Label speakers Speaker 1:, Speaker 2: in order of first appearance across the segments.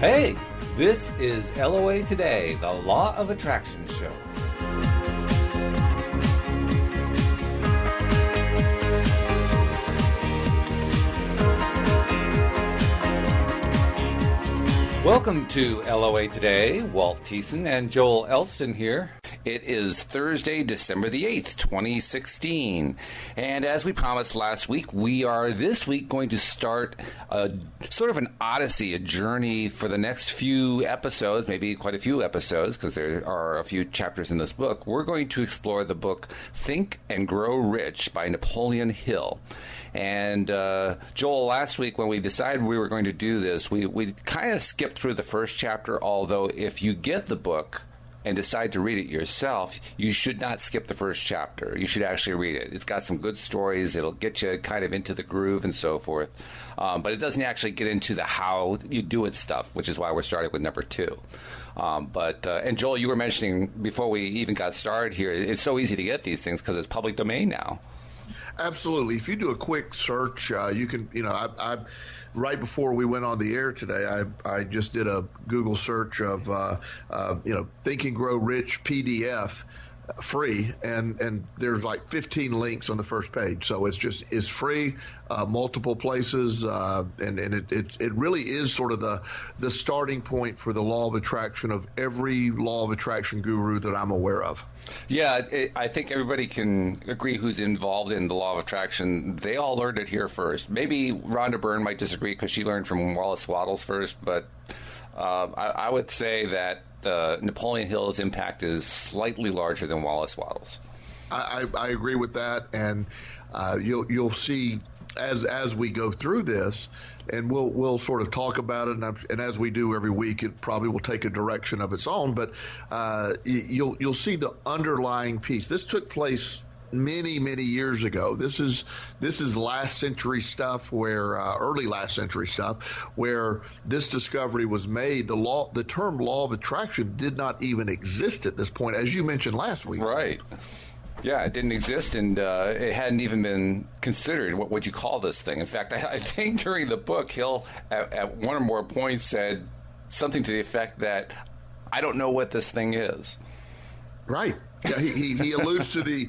Speaker 1: Hey, this is LOA Today, the Law of Attraction show. Welcome to LOA Today. Walt Thiessen and Joel Elston here. It is Thursday, December the 8th, 2016. And as we promised last week, we are this week going to start a sort of an odyssey, a journey for the next few episodes, maybe quite a few episodes, because there are a few chapters in this book. We're going to explore the book Think and Grow Rich by Napoleon Hill. And Joel, last week when we decided we were going to do this, we kind of skipped through the first chapter, although if you get the book and decide to read it yourself, you should not skip the first chapter. You should actually read it. It's got some good stories. It'll get you kind of into the groove and so forth. But it doesn't actually get into the how you do it stuff, which is why we're starting with number 2. And Joel, you were mentioning before we even got started here, it's so easy to get these things because it's public domain now.
Speaker 2: Absolutely. If you do a quick search, you can, I right before we went on the air today, I just did a Google search of, Think and Grow Rich PDF free, and there's like 15 links on the first page. So it's free, multiple places, and it really is sort of the starting point for the law of attraction of every law of attraction guru that I'm aware of.
Speaker 1: Yeah, I think everybody can agree who's involved in the law of attraction. They all learned it here first. Maybe Rhonda Byrne might disagree because she learned from Wallace Wattles first, but I would say that Napoleon Hill's impact is slightly larger than Wallace Wattles.
Speaker 2: I agree with that, and you'll see as we go through this, and we'll sort of talk about it, and as we do every week, it probably will take a direction of its own. But you'll see the underlying piece. This took place many years ago. This is last century stuff, where early last century stuff, where this discovery was made. The term law of attraction did not even exist at this point, as you mentioned last week.
Speaker 1: Right. Yeah, it didn't exist, and it hadn't even been considered. What would you call this thing? In fact, I think during the book, Hill, at one or more points, said something to the effect that, I don't know what this thing is.
Speaker 2: Right. Yeah, he alludes to the.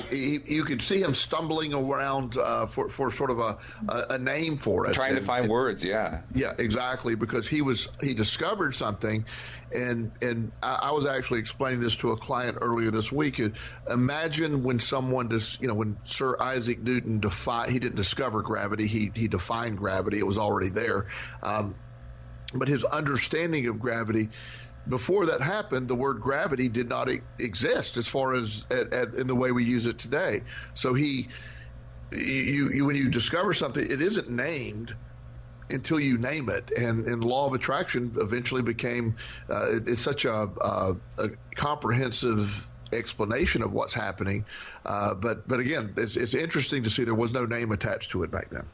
Speaker 2: You can see him stumbling around for sort of a name for it,
Speaker 1: trying to find words. Yeah.
Speaker 2: Yeah, exactly. Because he discovered something, and I was actually explaining this to a client earlier this week. Imagine when someone when Sir Isaac Newton he didn't discover gravity. He defined gravity. It was already there, but his understanding of gravity. Before that happened, the word gravity did not exist as far as in the way we use it today. So when you discover something, it isn't named until you name it. And law of attraction eventually became it's such a comprehensive explanation of what's happening. But again, it's interesting to see there was no name attached to it back then.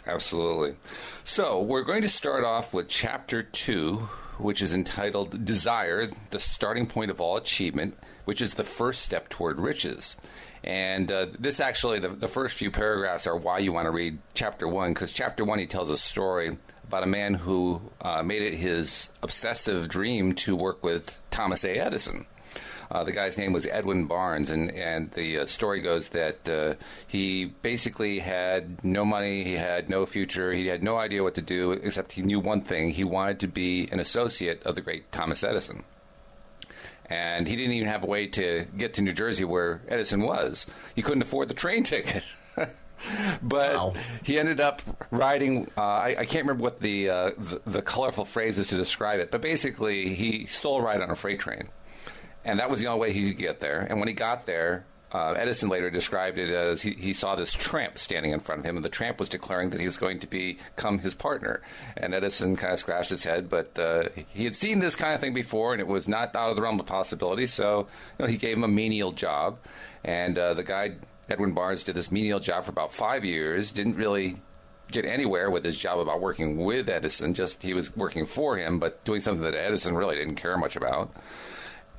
Speaker 1: Absolutely. So we're going to start off with Chapter 2, which is entitled Desire, the Starting Point of All Achievement, which is the first step toward riches. And this actually, the first few paragraphs are why you want to read Chapter 1, because Chapter 1, he tells a story about a man who made it his obsessive dream to work with Thomas A. Edison. The guy's name was Edwin Barnes, and the story goes that he basically had no money, he had no future, he had no idea what to do, except he knew one thing: he wanted to be an associate of the great Thomas Edison. And he didn't even have a way to get to New Jersey where Edison was. He couldn't afford the train ticket. But wow. He ended up riding, I can't remember what the colorful phrase is to describe it, but basically he stole a ride on a freight train. And that was the only way he could get there. And when he got there, Edison later described it as he saw this tramp standing in front of him, and the tramp was declaring that he was going to become his partner. And Edison kind of scratched his head, but he had seen this kind of thing before, and it was not out of the realm of possibility. So he gave him a menial job. And the guy, Edwin Barnes, did this menial job for about 5 years, didn't really get anywhere with his job about working with Edison, just he was working for him, but doing something that Edison really didn't care much about.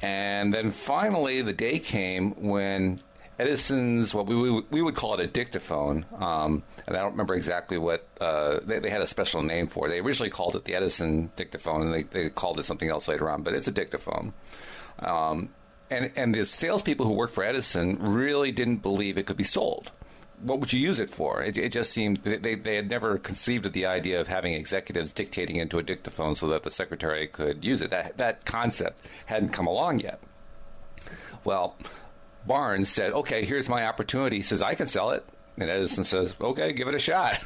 Speaker 1: And then finally, the day came when Edison's, what we would call it a dictaphone, and I don't remember exactly what they had a special name for it. They originally called it the Edison dictaphone, and they called it something else later on, but it's a dictaphone. And the salespeople who worked for Edison really didn't believe it could be sold. What would you use it for? It just seemed they had never conceived of the idea of having executives dictating into a dictaphone so that the secretary could use it. That concept hadn't come along yet. Well, Barnes said, okay, here's my opportunity. He says, I can sell it. And Edison says, okay, give it a shot.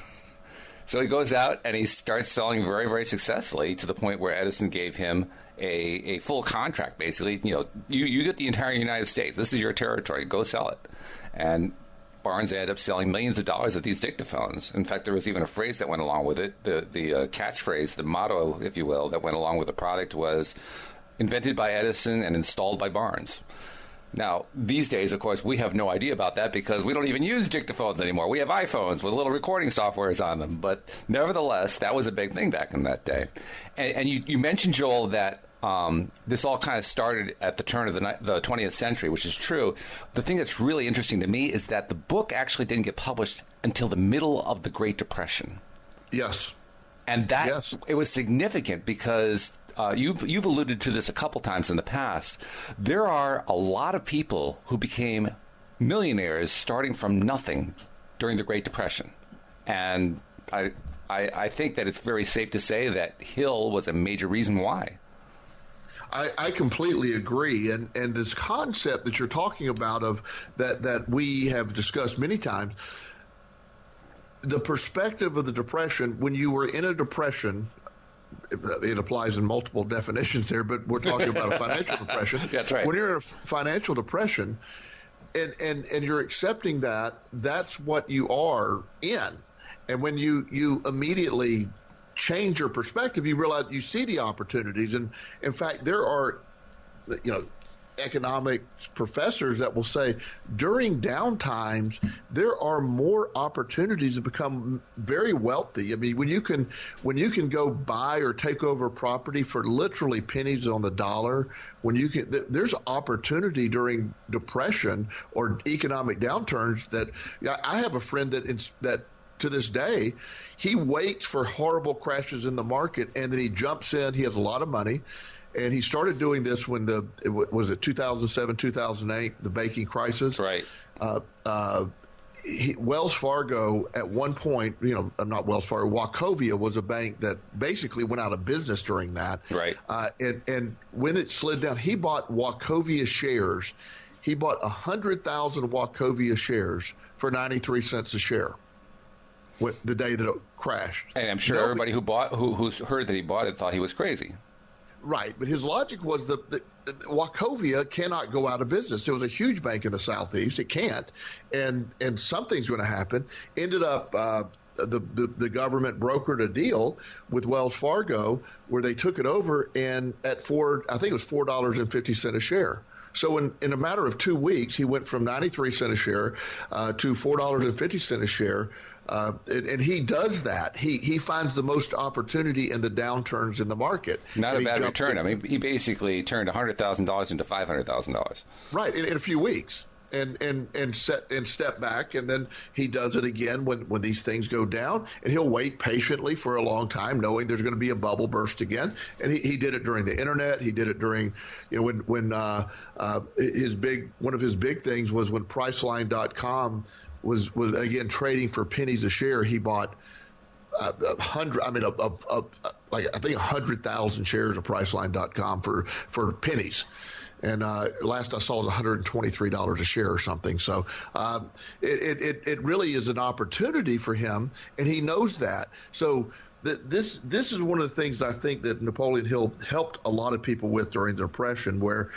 Speaker 1: So he goes out and he starts selling very, very successfully to the point where Edison gave him a full contract, basically. You get the entire United States. This is your territory. Go sell it. And Barnes ended up selling millions of dollars of these dictaphones. In fact, there was even a phrase that went along with it. The catchphrase, the motto, if you will, that went along with the product was invented by Edison and installed by Barnes. Now, these days, of course, we have no idea about that because we don't even use dictaphones anymore. We have iPhones with little recording softwares on them. But nevertheless, that was a big thing back in that day. And you mentioned, Joel, that this all kind of started at the turn of the 20th century, which is true. The thing that's really interesting to me is that the book actually didn't get published until the middle of the Great Depression.
Speaker 2: Yes.
Speaker 1: And it was significant because you've alluded to this a couple times in the past. There are a lot of people who became millionaires starting from nothing during the Great Depression. And I think that it's very safe to say that Hill was a major reason why.
Speaker 2: I completely agree. And this concept that you're talking about of that we have discussed many times, the perspective of the Depression, when you were in a depression, it applies in multiple definitions there, but we're talking about a financial depression.
Speaker 1: That's right.
Speaker 2: When you're in a financial depression and you're accepting that, that's what you are in. And when you immediately change your perspective, you realize you see the opportunities. And in fact, there are, economics professors that will say during downtimes there are more opportunities to become very wealthy. I mean, when you can go buy or take over property for literally pennies on the dollar, there's opportunity during depression or economic downturns. That I have a friend that to this day, he waits for horrible crashes in the market and then he jumps in. He has a lot of money. And he started doing this when was it 2007, 2008, the banking crisis.
Speaker 1: Right.
Speaker 2: Wells Fargo at one point, not Wells Fargo, Wachovia was a bank that basically went out of business during that.
Speaker 1: Right.
Speaker 2: And when it slid down, he bought Wachovia shares. He bought 100,000 Wachovia shares for 93 cents a share. The day that it crashed.
Speaker 1: And I'm sure everybody who heard that he bought it thought he was crazy.
Speaker 2: Right, but his logic was that Wachovia cannot go out of business. It was a huge bank in the Southeast. It can't, and something's going to happen. Ended up the government brokered a deal with Wells Fargo where they took it over, and I think it was $4.50 a share. So in a matter of 2 weeks, he went from 93 cents a share to $4.50 a share. And he does that. He finds the most opportunity in the downturns in the market.
Speaker 1: Not a bad return. I mean, he basically turned $100,000 into $500,000.
Speaker 2: Right, in a few weeks, and step back, and then he does it again when these things go down, and he'll wait patiently for a long time, knowing there's going to be a bubble burst again. And he did it during the internet. He did it during, when one of his big things was when Priceline.com was again trading for pennies a share. He bought 100,000 shares of Priceline.com for pennies. And last I saw was $123 a share or something. So it really is an opportunity for him, and he knows that. So this is one of the things I think that Napoleon Hill helped a lot of people with during the Depression, where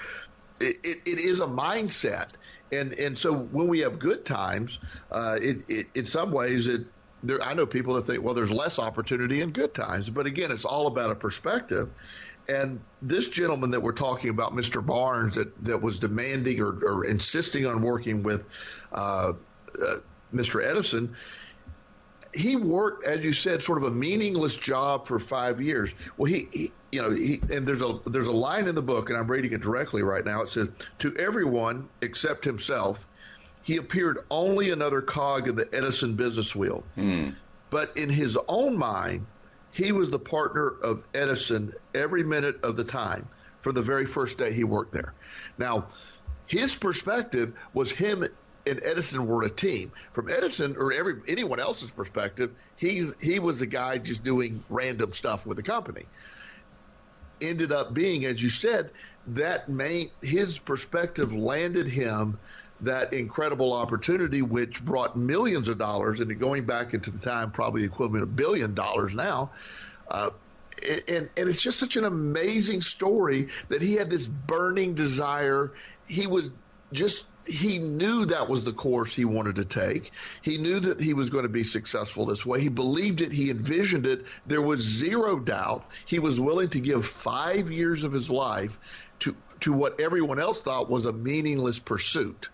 Speaker 2: it is a mindset. And so when we have good times, in some ways, I know people that think, well, there's less opportunity in good times. But again, it's all about a perspective. And this gentleman that we're talking about, Mr. Barnes, that was demanding or insisting on working with Mr. Edison, he worked, as you said, sort of a meaningless job for 5 years. Well, and there's a line in the book, and I'm reading it directly right now. It says, "To everyone except himself, he appeared only another cog in the Edison business wheel. But in his own mind, he was the partner of Edison every minute of the time from the very first day he worked there. Now, his perspective was him and Edison were a team. From Edison or anyone else's perspective, he was the guy just doing random stuff with the company. Ended up being, as you said, his perspective landed him that incredible opportunity, which brought millions of dollars, and going back into the time, probably the equivalent of $1 billion now. And it's just such an amazing story that he had this burning desire. He knew that was the course he wanted to take. He knew that he was going to be successful this way. He believed it. He envisioned it. There was zero doubt. He was willing to give 5 years of his life to what everyone else thought was a meaningless pursuit.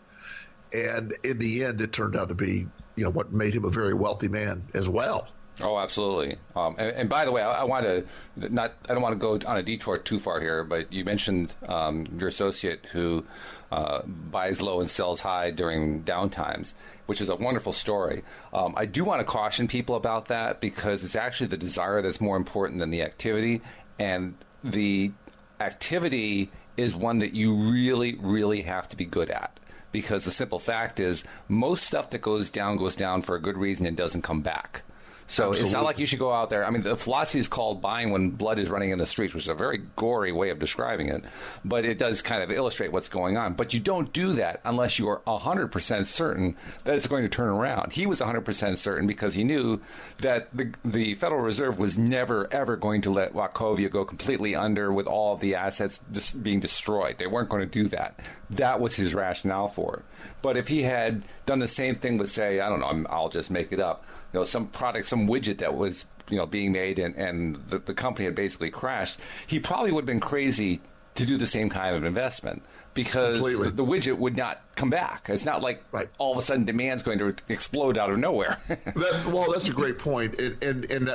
Speaker 2: And in the end, it turned out to be, what made him a very wealthy man as well.
Speaker 1: Oh, absolutely. And by the way, I don't want to go on a detour too far here, but you mentioned your associate who buys low and sells high during downtimes, which is a wonderful story. I do want to caution people about that because it's actually the desire that's more important than the activity. And the activity is one that you really, really have to be good at. Because the simple fact is most stuff that goes down for a good reason and doesn't come back. So Absolutely. It's not like you should go out there. I mean, the philosophy is called buying when blood is running in the streets, which is a very gory way of describing it. But it does kind of illustrate what's going on. But you don't do that unless you are 100% certain that it's going to turn around. He was 100% certain because he knew that the Federal Reserve was never, ever going to let Wachovia go completely under with all of the assets being destroyed. They weren't going to do that. That was his rationale for it. But if he had done the same thing with, say, I don't know, I'll just make it up, some product, some widget that was, being made and the company had basically crashed, he probably would have been crazy to do the same kind of investment because the widget would not come back. It's not like all of a sudden demand's going to explode out of nowhere.
Speaker 2: That's a great point. And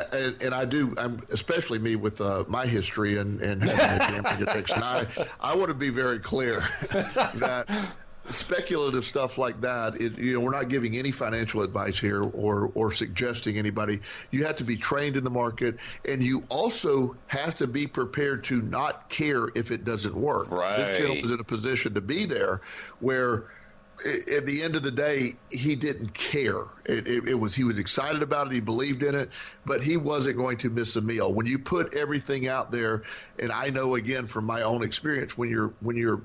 Speaker 2: I'm especially me with my history and having a gambling addiction. I want to be very clear that speculative stuff like that, we're not giving any financial advice here or suggesting anybody. You have to be trained in the market, and you also have to be prepared to not care if it doesn't work.
Speaker 1: Right.
Speaker 2: This gentleman was in a position to be there where at the end of the day, he didn't care. He was excited about it. He believed in it, but he wasn't going to miss a meal. When you put everything out there, and I know again from my own experience, when you're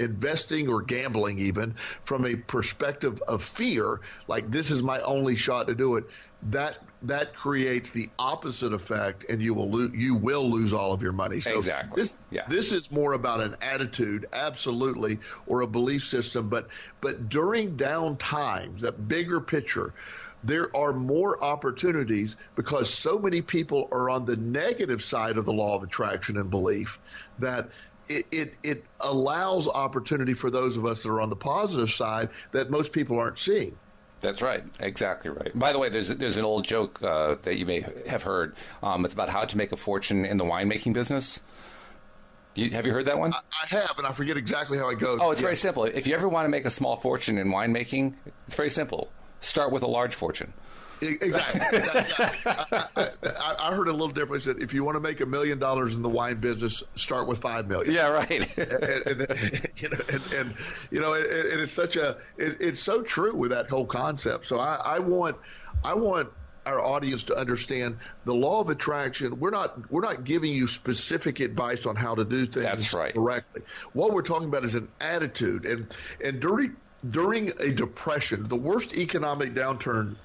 Speaker 2: investing or gambling even from a perspective of fear, like this is my only shot to do it, that creates the opposite effect, and you will lose all of your money. So
Speaker 1: exactly.
Speaker 2: This is more about an attitude, absolutely, or a belief system. But during down times, that bigger picture, there are more opportunities because so many people are on the negative side of the law of attraction and belief that it allows opportunity for those of us that are on the positive side that most people aren't seeing.
Speaker 1: That's right. Exactly right. By the way, there's an old joke that you may have heard. It's about how to make a fortune in the winemaking business. Have you heard that one?
Speaker 2: I have, and I forget exactly how it goes.
Speaker 1: Oh, it's very simple. If you ever want to make a small fortune in winemaking, it's very simple. Start with a large fortune.
Speaker 2: Exactly. I heard a little difference that if you want to make $1 million in the wine business, start with $5 million.
Speaker 1: Yeah, right.
Speaker 2: and it's so true with that whole concept. So I want our audience to understand the law of attraction. We're not giving you specific advice on how to do things
Speaker 1: That's right.
Speaker 2: correctly. What we're talking about is an attitude. And during a depression, the worst economic downturn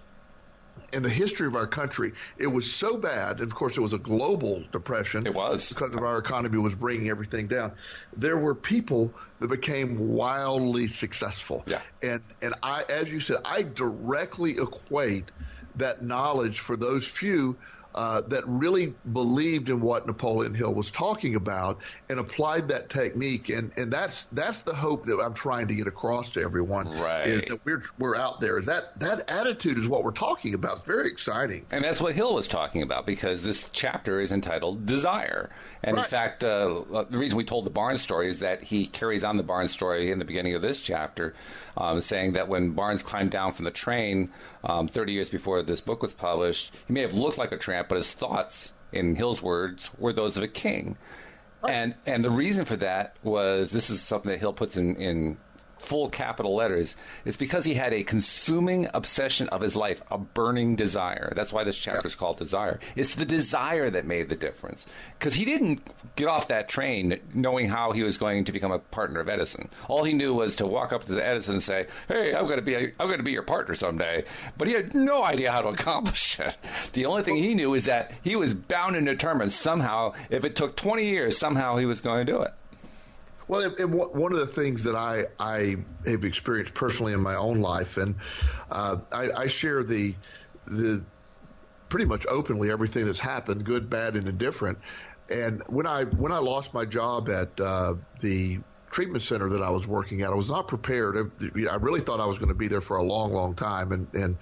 Speaker 2: in the history of our country, it was so bad, and of course it was a global depression.
Speaker 1: It was.
Speaker 2: Because of our economy was bringing everything down. There were people that became wildly successful.
Speaker 1: Yeah.
Speaker 2: And I, as you said, I directly equate that knowledge for those few that really believed in what Napoleon Hill was talking about and applied that technique. And that's the hope that I'm trying to get across to everyone.
Speaker 1: Right.
Speaker 2: Is that we're out there. That attitude is what we're talking about. It's very exciting.
Speaker 1: And that's what Hill was talking about, because this chapter is entitled Desire. And
Speaker 2: right.
Speaker 1: In fact, the reason we told the Barnes story is that he carries on the Barnes story in the beginning of this chapter, saying that when Barnes climbed down from the train 30 years before this book was published, he may have looked like a tramp, but his thoughts, in Hill's words, were those of a king. Right. And the reason for that was, this is something that Hill puts in full capital letters, it's because he had a consuming obsession of his life, a burning desire. That's why this chapter is called Desire. It's the desire that made the difference, because he didn't get off that train knowing how he was going to become a partner of Edison. All he knew was to walk up to Edison and say, "Hey, I'm going to be your partner someday." But he had no idea how to accomplish it. The only thing he knew is that he was bound and determined somehow, if it took 20 years, somehow he was going to do it.
Speaker 2: Well, and one of the things that I have experienced personally in my own life, and I share the pretty much openly everything that's happened, good, bad, and indifferent. And when I lost my job at the treatment center that I was working at, I was not prepared. I really thought I was going to be there for a long, long time, and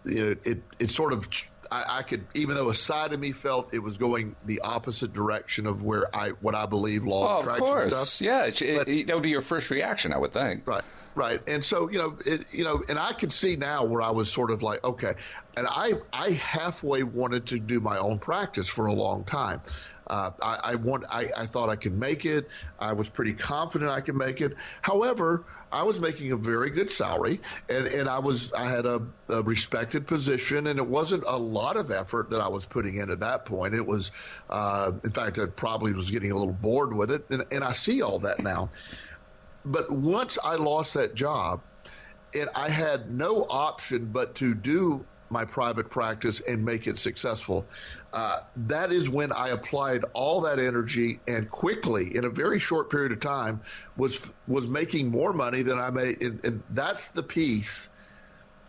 Speaker 2: it sort of. I could, even though a side of me felt it was going the opposite direction of what I believe law of attraction
Speaker 1: of course.
Speaker 2: stuff.
Speaker 1: Yeah, that would be your first reaction, I would think.
Speaker 2: Right. And so, and I could see now where I was sort of like, okay, and I halfway wanted to do my own practice for a long time. I thought I could make it. I was pretty confident I could make it. However, I was making a very good salary, and I had a respected position, and it wasn't a lot of effort that I was putting in at that point. It was, in fact, I probably was getting a little bored with it, and I see all that now. But once I lost that job, and I had no option but to do my private practice and make it successful. That is when I applied all that energy and quickly, in a very short period of time, was making more money than I made. And that's the piece.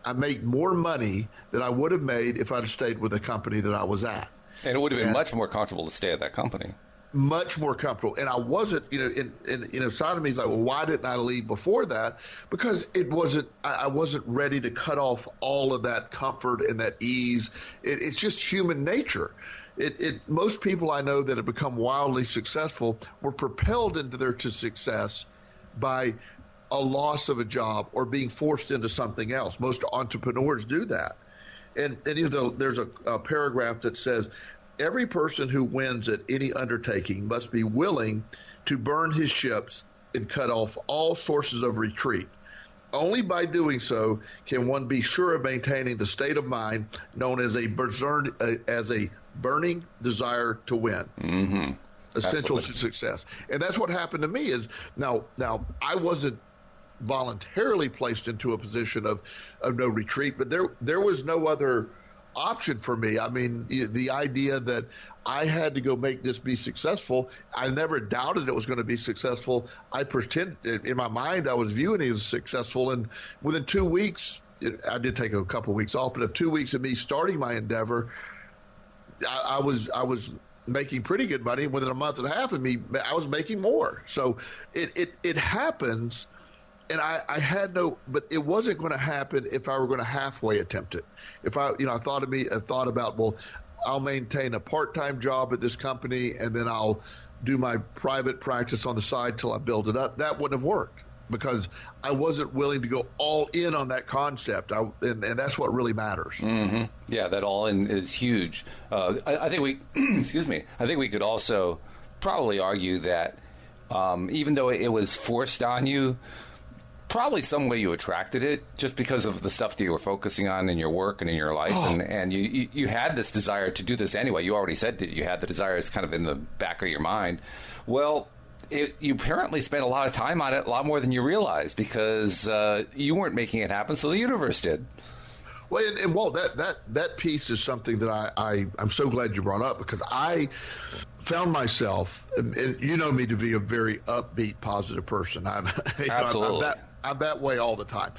Speaker 2: I made more money than I would have made if I'd have stayed with the company that I was at. And
Speaker 1: it would have been much more comfortable to stay at that company.
Speaker 2: Much more comfortable. And I wasn't, inside of me is like, well, why didn't I leave before that? Because I wasn't ready to cut off all of that comfort and that ease. It's just human nature. Most people I know that have become wildly successful were propelled into their success by a loss of a job or being forced into something else. Most entrepreneurs do that. And there's a paragraph that says, every person who wins at any undertaking must be willing to burn his ships and cut off all sources of retreat. Only by doing so can one be sure of maintaining the state of mind known as a burning desire to win.
Speaker 1: Mm-hmm.
Speaker 2: Essential to success. And that's what happened to me. Is now I wasn't voluntarily placed into a position of no retreat, but there was no other option for me. I mean, the idea that I had to go make this be successful, I never doubted it was going to be successful. I pretended in my mind I was viewing it as successful, and within 2 weeks, I did take a couple of weeks off, but of 2 weeks of me starting my endeavor, I was making pretty good money. Within a month and a half of me, I was making more. So it happens. And I had but it wasn't going to happen if I were going to halfway attempt it. If I thought about, well, I'll maintain a part-time job at this company and then I'll do my private practice on the side till I build it up. That wouldn't have worked because I wasn't willing to go all in on that concept. And that's what really matters.
Speaker 1: Mm-hmm. Yeah, that all in is huge. I think we, excuse me. I think we could also probably argue that even though it was forced on you, probably some way you attracted it just because of the stuff that you were focusing on in your work and in your life. And you had this desire to do this anyway. You already said that you had the desire. It's kind of in the back of your mind. Well, you apparently spent a lot of time on it, a lot more than you realized, because you weren't making it happen, so the universe did.
Speaker 2: Well, and Walt, that piece is something that I'm so glad you brought up, because I found myself, and you know me to be a very upbeat, positive person.
Speaker 1: Absolutely.
Speaker 2: I'm that way all the time.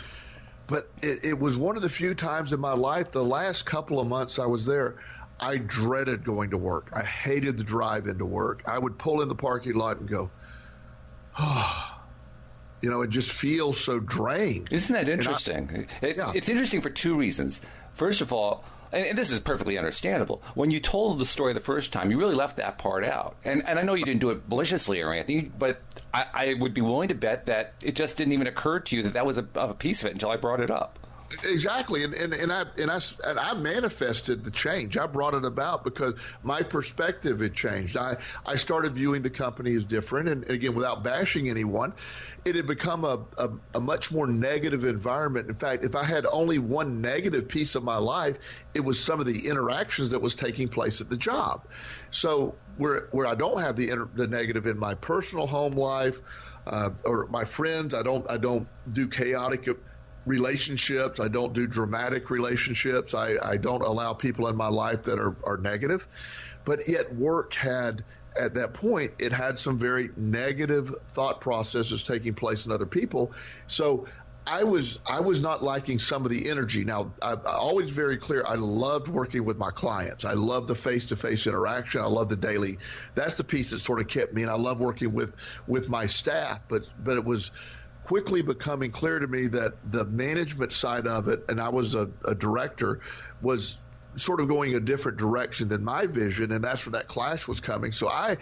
Speaker 2: But it was one of the few times in my life, the last couple of months I was there, I dreaded going to work. I hated the drive into work. I would pull in the parking lot and go, oh, it just feels so drained.
Speaker 1: Isn't that interesting? It's interesting for two reasons. First of all, and this is perfectly understandable, when you told the story the first time, you really left that part out. And I know you didn't do it maliciously or anything, but I would be willing to bet that it just didn't even occur to you that was a piece of it until I brought it up.
Speaker 2: Exactly, and I manifested the change. I brought it about because my perspective had changed. I started viewing the company as different, and again, without bashing anyone, it had become a much more negative environment. In fact, if I had only one negative piece of my life, it was some of the interactions that was taking place at the job. So where I don't have the negative in my personal home life or my friends, I don't do chaotic relationships. I don't do dramatic relationships. I don't allow people in my life that are negative. But yet work had, at that point, it had some very negative thought processes taking place in other people. So I was not liking some of the energy. Now, I'm always very clear. I loved working with my clients. I love the face-to-face interaction. I love the daily. That's the piece that sort of kept me. And I love working with my staff. But it was quickly becoming clear to me that the management side of it, and I was a director, was sort of going a different direction than my vision, and that's where that clash was coming. So I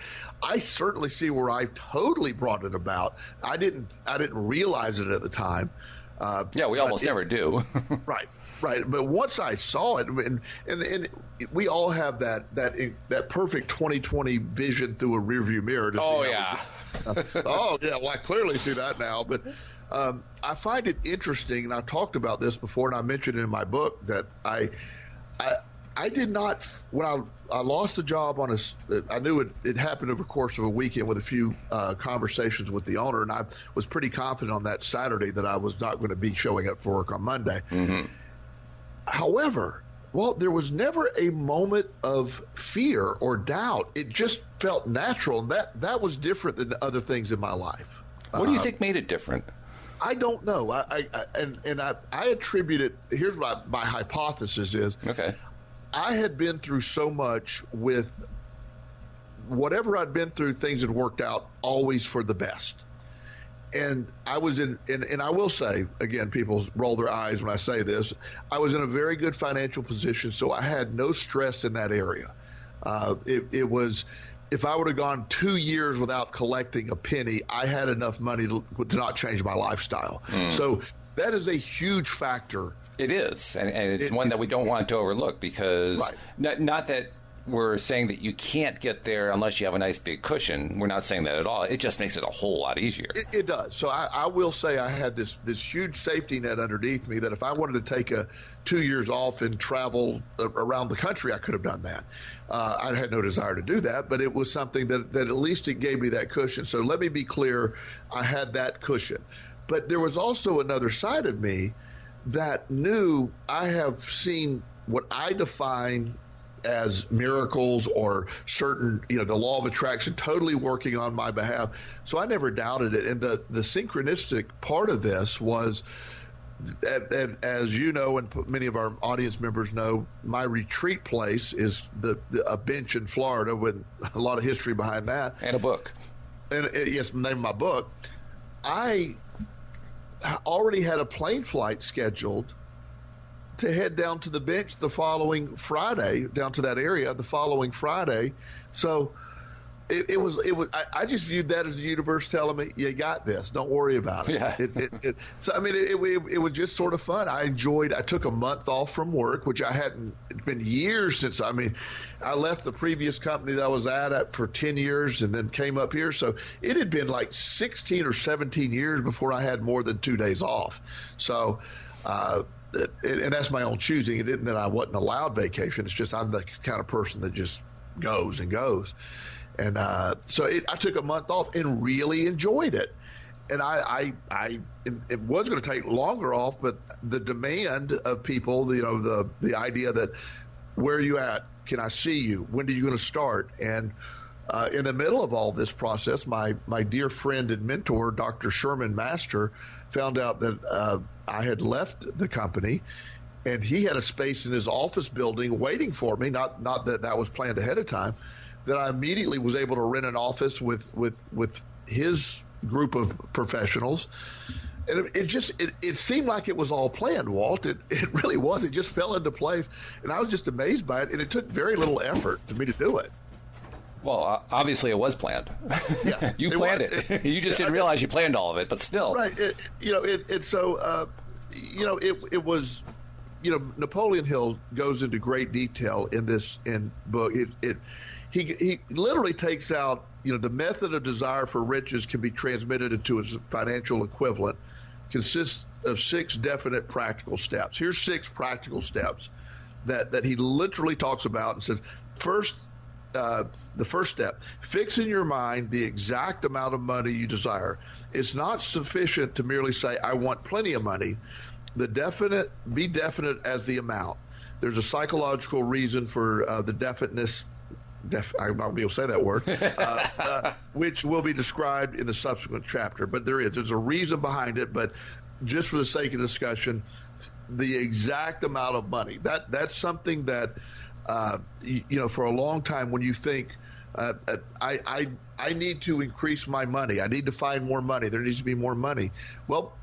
Speaker 2: certainly see where I totally brought it about. I didn't realize it at the time.
Speaker 1: We almost never do.
Speaker 2: Right. But once I saw it, and we all have that perfect 20/20 vision through a rearview mirror.
Speaker 1: Oh yeah.
Speaker 2: Oh yeah. Well, I clearly see that now. But I find it interesting, and I've talked about this before, and I mentioned it in my book that I did not, when I lost the job I knew it happened over the course of a weekend with a few conversations with the owner, and I was pretty confident on that Saturday that I was not going to be showing up for work on Monday. Mm-hmm. However, there was never a moment of fear or doubt. It just felt natural. That was different than other things in my life.
Speaker 1: What do you think made it different?
Speaker 2: I don't know. I attribute it. Here's what my hypothesis is.
Speaker 1: Okay.
Speaker 2: I had been through so much with whatever I'd been through, things had worked out always for the best. And I was and I will say, again, people roll their eyes when I say this, I was in a very good financial position, so I had no stress in that area. It was, if I would have gone 2 years without collecting a penny, I had enough money to not change my lifestyle. So that is a huge factor.
Speaker 1: It is, and it's one that we don't want to overlook because not that we're saying that you can't get there unless you have a nice big cushion. We're not saying that at all. It just makes it a whole lot easier.
Speaker 2: It does. So I will say I had this huge safety net underneath me that if I wanted to take 2 years off and travel around the country, I could have done that. I had no desire to do that, but it was something that at least it gave me that cushion. So let me be clear, I had that cushion. But there was also another side of me that knew I have seen what I define as miracles or certain, the law of attraction totally working on my behalf. So I never doubted it. And the synchronistic part of this was, as you know, and many of our audience members know, my retreat place is a bench in Florida with a lot of history behind that.
Speaker 1: And a book.
Speaker 2: And yes, the name of my book. I already had a plane flight scheduled to head down to the bench the following Friday, down to that area the following Friday. So it was. I just viewed that as the universe telling me, "You got this. Don't worry about it."
Speaker 1: Yeah.
Speaker 2: So I mean, it was just sort of fun. I enjoyed. I took a month off from work, which I hadn't. It's been years since. I mean, I left the previous company that I was at for 10 years, and then came up here. So it had been like 16 or 17 years before I had more than 2 days off. So. And that's my own choosing. It isn't that I wasn't allowed vacation. It's just I'm the kind of person that just goes and goes. And so I took a month off and really enjoyed it. And it was going to take longer off, but the demand of people, the idea that where are you at? Can I see you? When are you going to start? And in the middle of all this process, my dear friend and mentor, Dr. Sherman Master, found out that I had left the company and he had a space in his office building waiting for me. Not that was planned ahead of time. That I immediately was able to rent an office with his group of professionals. And it seemed like it was all planned, Walt. It really was. It just fell into place. And I was just amazed by it. And it took very little effort for me to do it.
Speaker 1: Well, obviously it was planned.
Speaker 2: Yeah,
Speaker 1: you planned it. You just didn't realize you planned all of it, but still.
Speaker 2: Right. It was, Napoleon Hill goes into great detail in this book. He literally takes out, the method of desire for riches can be transmitted into its financial equivalent, consists of 6 definite practical steps. Here's 6 practical steps that he literally talks about and says, first, the first step, fix in your mind the exact amount of money you desire. It's not sufficient to merely say, I want plenty of money. Be definite as the amount. There's a psychological reason for the definiteness. I'm not be able to say that word, which will be described in the subsequent chapter. But there's a reason behind it. But just for the sake of discussion, the exact amount of money, that's something that, for a long time when you think, I need to increase my money. I need to find more money. There needs to be more money. Well,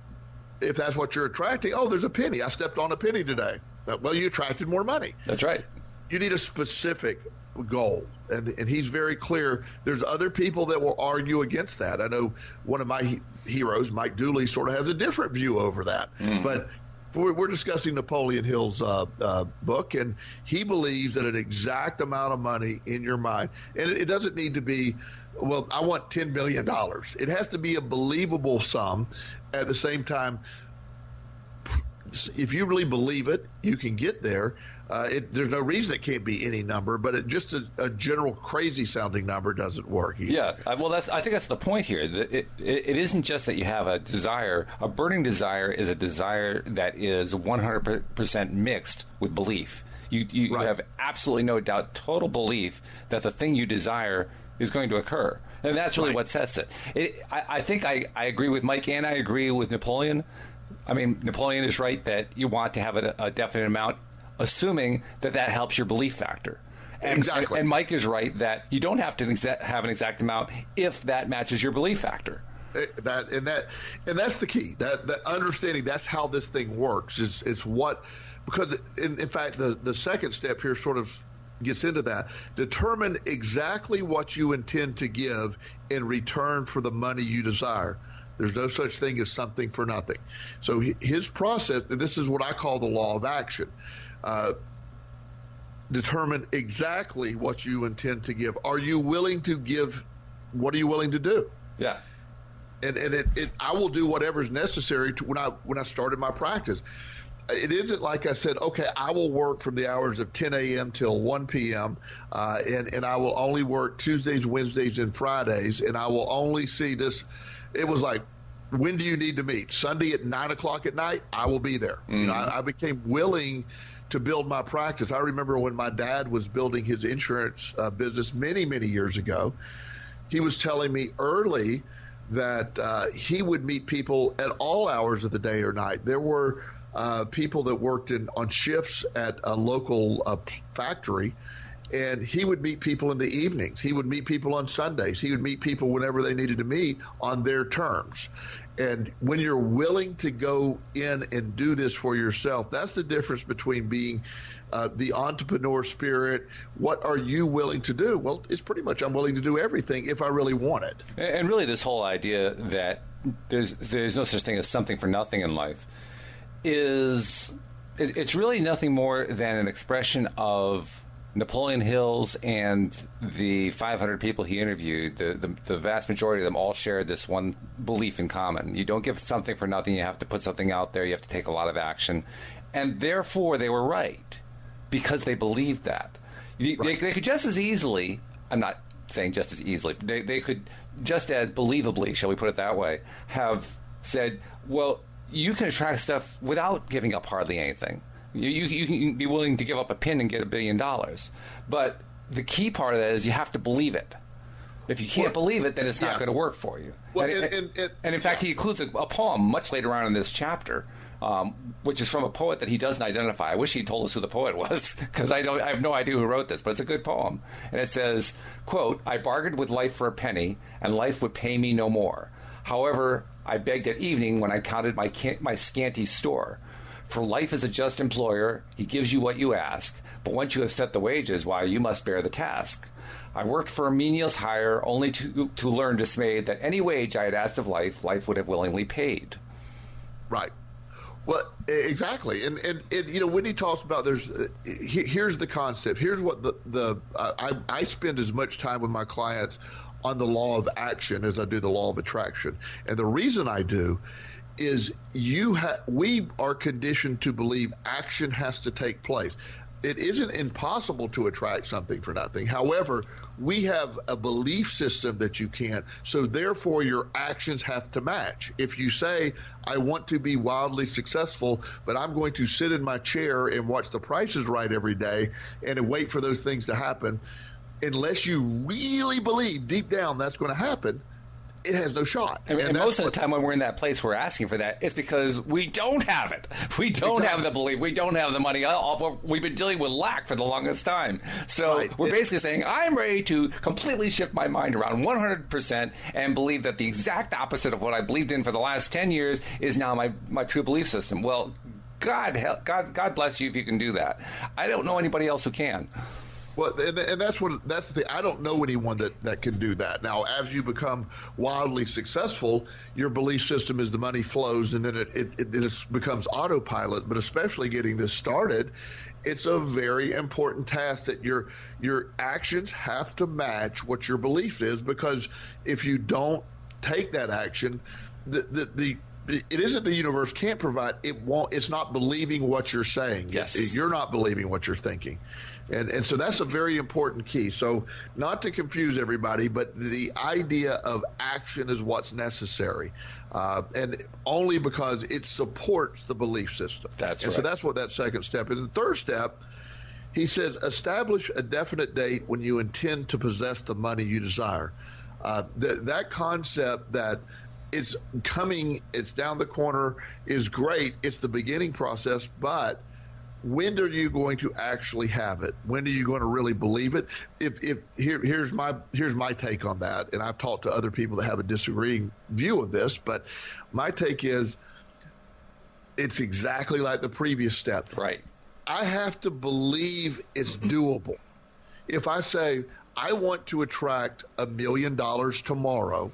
Speaker 2: if that's what you're attracting, there's a penny. I stepped on a penny today. Well, you attracted more money.
Speaker 1: That's right.
Speaker 2: You need a specific goal, and he's very clear. There's other people that will argue against that. I know one of my heroes, Mike Dooley, sort of has a different view over that. But we're discussing Napoleon Hill's book, and he believes that an exact amount of money in your mind, and it doesn't need to be, well, I want $10 million. It has to be a believable sum. At the same time, if you really believe it, you can get there. There's no reason it can't be any number, but just a general crazy-sounding number doesn't work.
Speaker 1: Yeah, well, I think that's the point here. It isn't just that you have a desire. A burning desire is a desire that is 100% mixed with belief. You
Speaker 2: right.
Speaker 1: have absolutely no doubt, total belief that the thing you desire is going to occur. And that's really what sets it. I think I agree with Mike, and I agree with Napoleon. I mean, Napoleon is right that you want to have a definite amount, assuming that helps your belief factor.
Speaker 2: Exactly.
Speaker 1: And Mike is right that you don't have to have an exact amount if that matches your belief factor.
Speaker 2: That's the key. That understanding that's how this thing works. Is what, because in fact the second step here sort of gets into that. Determine exactly what you intend to give in return for the money you desire. There's no such thing as something for nothing. So his process, this is what I call the law of action. Determine exactly what you intend to give. Are you willing to give? What are you willing to do?
Speaker 1: Yeah.
Speaker 2: And I will do whatever's necessary to when I started my practice. It isn't like I said, okay, I will work from the hours of 10 a.m. till 1 p.m., and I will only work Tuesdays, Wednesdays, and Fridays, and I will only see this. It was like, when do you need to meet? Sunday at 9 o'clock at night? I will be there.
Speaker 1: Mm-hmm.
Speaker 2: I became willing to build my practice. I remember when my dad was building his insurance business many, many years ago, he was telling me early that he would meet people at all hours of the day or night. There were people that worked on shifts at a local factory, and he would meet people in the evenings. He would meet people on Sundays. He would meet people whenever they needed to meet on their terms. And when you're willing to go in and do this for yourself, that's the difference between being the entrepreneur spirit. What are you willing to do? Well, it's pretty much I'm willing to do everything if I really want it.
Speaker 1: And really this whole idea that there's no such thing as something for nothing in life it's really nothing more than an expression of Napoleon Hill's and the 500 people he interviewed. The vast majority of them all shared this one belief in common. You don't give something for nothing. You have to put something out there. You have to take a lot of action. And therefore, they were right because they believed that. They could just as easily, I'm not saying just as easily, they could just as believably, shall we put it that way, have said, well, you can attract stuff without giving up hardly anything. You can be willing to give up a pin and get $1 billion. But the key part of that is you have to believe it. If you can't believe it, then it's not going to work for you.
Speaker 2: Well,
Speaker 1: and in fact, he includes a poem much later on in this chapter which is from a poet that he doesn't identify. I wish he told us who the poet was, because I have no idea who wrote this, but it's a good poem. And it says, quote, "I bargained with life for a penny, and life would pay me no more. However, I begged at evening when I counted my scanty store. For life is a just employer, he gives you what you ask, but once you have set the wages, why, you must bear the task. I worked for a menial's hire, only to learn dismayed that any wage I had asked of life, life would have willingly paid."
Speaker 2: Right. Well, exactly. And when he talks about here's the concept. Here's what I spend as much time with my clients on the law of action as I do the law of attraction. And the reason I do is we are conditioned to believe action has to take place. It isn't impossible to attract something for nothing. However, we have a belief system that you can't, so therefore your actions have to match. If you say, I want to be wildly successful, but I'm going to sit in my chair and watch The Price is Right every day and wait for those things to happen, unless you really believe deep down that's going to happen, it has no shot.
Speaker 1: And most of the time when we're in that place, we're asking for that. It's because we don't have it. We don't have the belief. We don't have the money. We've been dealing with lack for the longest time. So we're basically saying, I'm ready to completely shift my mind around 100% and believe that the exact opposite of what I believed in for the last 10 years is now my true belief system. Well, God bless you if you can do that. I don't know anybody else who can.
Speaker 2: Well, and that's the thing. I don't know anyone that can do that. Now, as you become wildly successful, your belief system is the money flows, and then it becomes autopilot. But especially getting this started, it's a very important task that your actions have to match what your belief is, because if you don't take that action, it isn't the universe can't provide. It won't. It's not believing what you're saying.
Speaker 1: Yes.
Speaker 2: You're not believing what you're thinking. And so that's a very important key. So not to confuse everybody, but the idea of action is what's necessary, and only because it supports the belief system.
Speaker 1: That's right.
Speaker 2: So that's what that second step is. The third step, he says, establish a definite date when you intend to possess the money you desire. That concept that it's coming, it's down the corner is great. It's the beginning process, but when are you going to actually have it? When are you going to really believe it? Here's my take on that, and I've talked to other people that have a disagreeing view of this, but my take is it's exactly like the previous step.
Speaker 1: Right.
Speaker 2: I have to believe it's doable. If I say I want to attract $1 million tomorrow,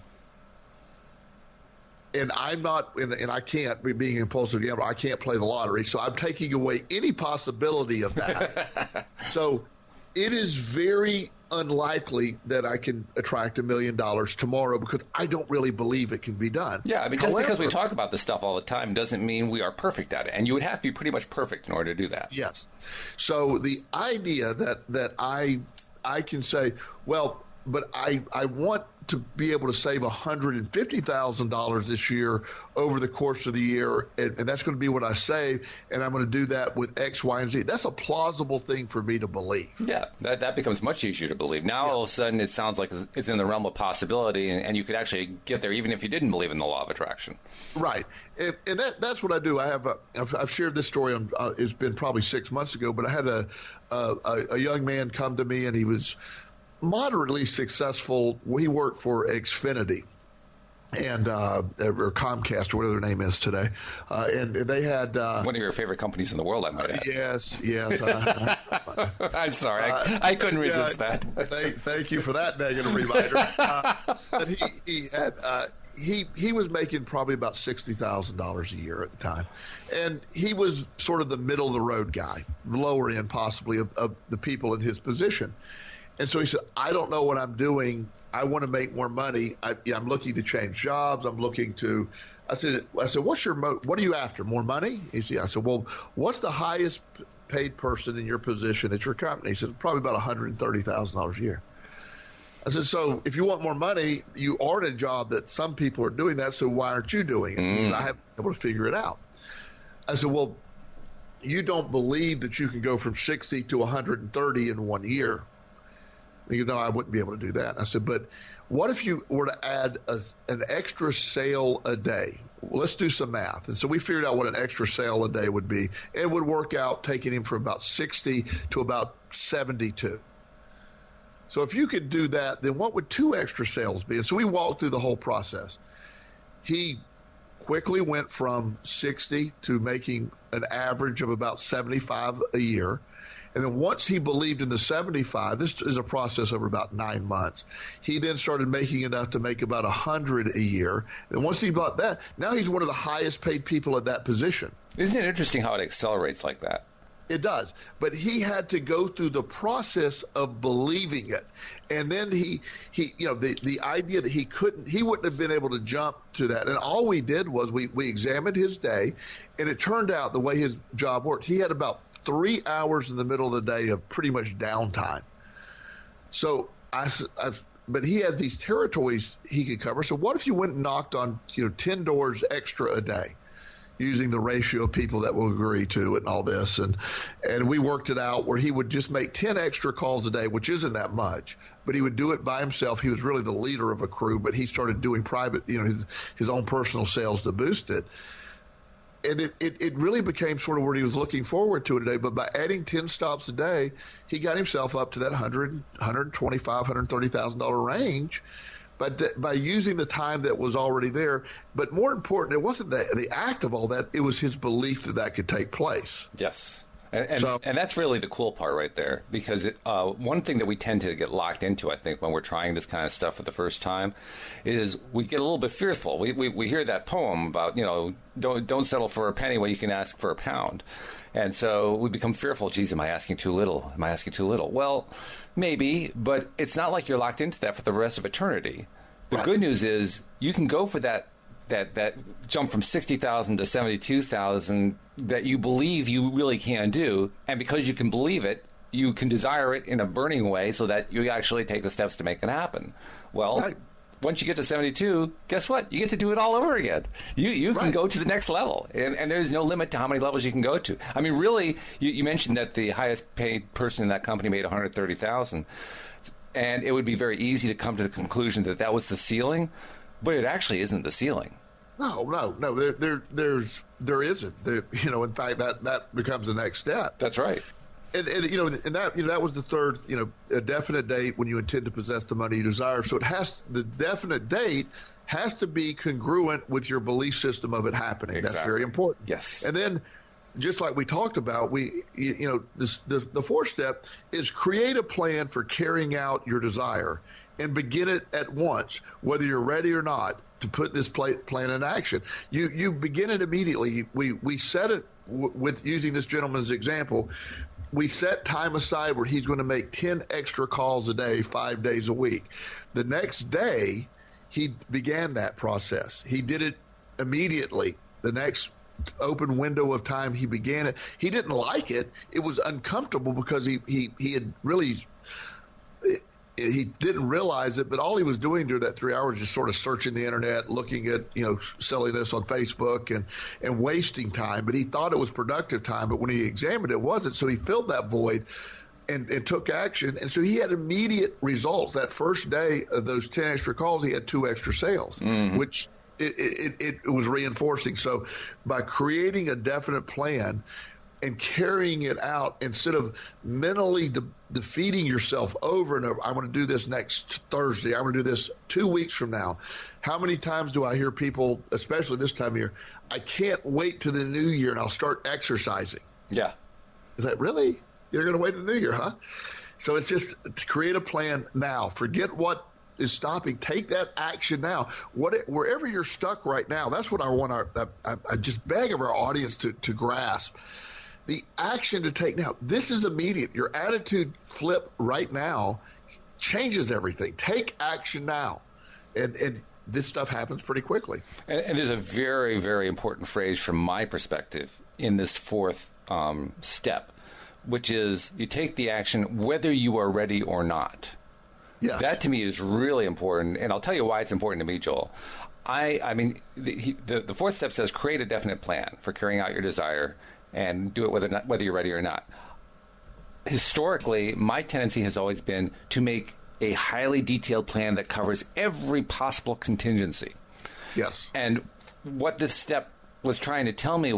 Speaker 2: and I'm not, and I can't, being an impulsive gambler, I can't play the lottery, so I'm taking away any possibility of that. So it is very unlikely that I can attract $1 million tomorrow, because I don't really believe it can be done.
Speaker 1: Yeah, I mean, just because we talk about this stuff all the time doesn't mean we are perfect at it, and you would have to be pretty much perfect in order to do that.
Speaker 2: Yes. So the idea that I can say, well, but I want to be able to save $150,000 this year over the course of the year, and that's going to be what I save, and I'm going to do that with X, Y, and Z. That's a plausible thing for me to believe.
Speaker 1: Yeah, that becomes much easier to believe. Now, all of a sudden, it sounds like it's in the realm of possibility, and you could actually get there even if you didn't believe in the law of attraction.
Speaker 2: Right, and that's what I do. I've shared this story on. It's been probably 6 months ago, but I had a young man come to me, and he was moderately successful. He worked for Xfinity and or Comcast or whatever their name is today, and they had
Speaker 1: one of your favorite companies in the world, I might add.
Speaker 2: Yes.
Speaker 1: I'm sorry, I couldn't resist that.
Speaker 2: Thank you for that negative reminder. But he was making probably about $60,000 a year at the time, and he was sort of the middle of the road guy, the lower end possibly of the people in his position. And so he said, I don't know what I'm doing. I want to make more money. I'm looking to change jobs. I'm looking to – I said, what are you after, more money? He said, I said, well, what's the highest paid person in your position at your company? He said, probably about $130,000 a year. I said, so if you want more money, you are in a job that some people are doing that, so why aren't you doing it? Because I haven't been able to figure it out. I said, well, you don't believe that you can go from 60 to 130 in 1 year. You know, I wouldn't be able to do that. I said, but what if you were to add an extra sale a day? well, let's do some math. And so we figured out what an extra sale a day would be. It would work out taking him from about 60 to about 72. So if you could do that, then what would 2 extra sales be? And so we walked through the whole process. He quickly went from 60 to making an average of about 75 a year. And then once he believed in the 75, this is a process over about 9 months. He then started making enough to make about 100 a year. And once he bought that, now he's one of the highest paid people at that position.
Speaker 1: Isn't it interesting how it accelerates like that?
Speaker 2: It does. But he had to go through the process of believing it. And then he the idea that he wouldn't have been able to jump to that. And all we did was we examined his day, and it turned out the way his job worked, he had about 3 hours in the middle of the day of pretty much downtime. So but he had these territories he could cover. So what if you went and knocked on 10 doors extra a day, using the ratio of people that will agree to it and all this, and we worked it out where he would just make 10 extra calls a day, which isn't that much, but he would do it by himself. He was really the leader of a crew, but he started doing private, his own personal sales to boost it. And it really became sort of what he was looking forward to today. But by adding 10 stops a day, he got himself up to that $125,000, $130,000 range. But by using the time that was already there. But more important, it wasn't the act of all that. It was his belief that could take place.
Speaker 1: Yes. And that's really the cool part right there, because one thing that we tend to get locked into, I think, when we're trying this kind of stuff for the first time, is we get a little bit fearful. We hear that poem about, don't settle for a penny when you can ask for a pound. And so we become fearful. Geez, am I asking too little? Am I asking too little? Well, maybe, but it's not like you're locked into that for the rest of eternity. The good news is you can go for that jump from 60,000 to 72,000 that you believe you really can do, and because you can believe it, you can desire it in a burning way so that you actually take the steps to make it happen. Well, once you get to 72, guess what? You get to do it all over again. You can go to the next level, and there's no limit to how many levels you can go to. I mean, really, you mentioned that the highest paid person in that company made $130,000, and it would be very easy to come to the conclusion that was the ceiling, but it actually isn't the ceiling.
Speaker 2: No. There isn't. In fact, that becomes the next step.
Speaker 1: That's right.
Speaker 2: And that was the third, a definite date when you intend to possess the money you desire. So the definite date has to be congruent with your belief system of it happening. Exactly. That's very important.
Speaker 1: Yes.
Speaker 2: And then, just like we talked about, the fourth step is create a plan for carrying out your desire and begin it at once, whether you're ready or not, to put this plan in action. You begin it immediately. We set it with using this gentleman's example. We set time aside where he's going to make 10 extra calls a day, 5 days a week. The next day, he began that process. He did it immediately. The next open window of time, he began it. He didn't like it. It was uncomfortable because he had really he didn't realize it, but all he was doing during that 3 hours is just sort of searching the internet, looking at, silliness on Facebook and wasting time. But he thought it was productive time. But when he examined it, wasn't. So he filled that void and took action. And so he had immediate results. That first day of those 10 extra calls, he had 2 extra sales, which it was reinforcing. So by creating a definite plan and carrying it out instead of mentally defeating yourself over and over. I'm going to do this next Thursday. I'm going to do this 2 weeks from now. How many times do I hear people, especially this time of year, I can't wait to the new year and I'll start exercising. Yeah. Is that really? You're going to wait to the new year, huh? So it's just to create a plan now. Forget what is stopping. Take that action now. Wherever you're stuck right now, that's what I just beg of our audience to grasp. The action to take now. This is immediate. Your attitude flip right now changes everything. Take action now. And this stuff happens pretty quickly.
Speaker 1: And there's a very, very important phrase from my perspective in this fourth step, which is you take the action whether you are ready or not. Yes. That to me is really important, and I'll tell you why it's important to me, Joel. I mean, the fourth step says create a definite plan for carrying out your desire and do it whether you're ready or not. Historically, my tendency has always been to make a highly detailed plan that covers every possible contingency.
Speaker 2: Yes.
Speaker 1: And what this step was trying to tell me